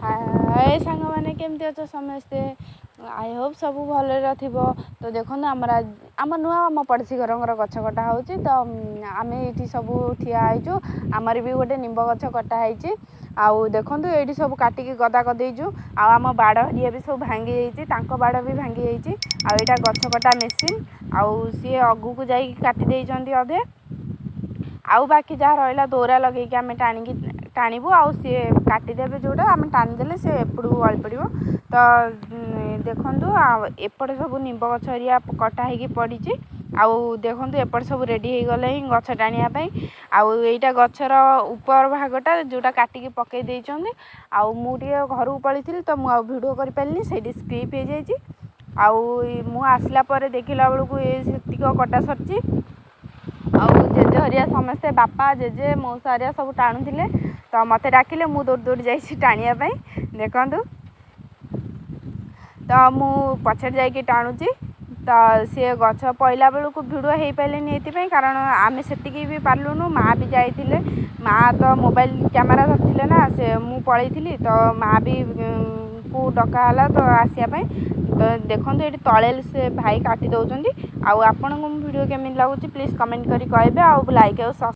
हाय सांग मैंने केमती अच्छे समस्ते आई होप सब भल थो। तो देखो आम नुआ आम पड़ोसी घर गछ कटा हो तो आम ये सब ठियाचु आमर भी गोटे निम्ब गछ कटाई आउ देखु ये सब काटिकी गदा करदेचु आम बाड़ हरिया भी सब भांगी जाइए बाड़ भी भांगी जाइए गछ कटा मेसीन आउ सी अगू को जा काटी अधे आउ बाकी जहाँ रहा दौरा लगे आम टाणीबू आउ सी काटिदेवे जोटा आम टाणीदेले सी एपड़ गली पड़ तो देखु एपटे सब निम्ब गछ हरिया कटा हो पड़ी आउ देखु एपट सब रेडी हो गले गछ टाणियापाई आउ यहीटा गचर ऊपर भागटा जोटा काटिकी पकई देइचंदी आउ मु टिके घर को पड़ी तो मुझे भिडियो कर पारे से स्क्रिप हो जाइए आउ मु आसला पर देखला बेलू ये कटा सरची आउ जेजे हरिया समस्ते बापा जेजे मौसा हरिया सब टाणुले तो मत डाकिले मु दौड़ दौड़ जाइए टाणियापाई देखु तो मु पछड़ जाकि टाणुची तो सी गछ पहला बेलू भिडियो हो पारे कारण आम से भी पार्लुनु माँ भी जाइए माँ तो मोबाइल कैमेरा धरते ना से मु पलैली तो माँ भी को डकाला तो आसापी तो देखो ये तले से भाई काटी दौरान आउ आपन भिडियो केमी लगुच प्लीज कमेंट करी कहे आउ लाइक और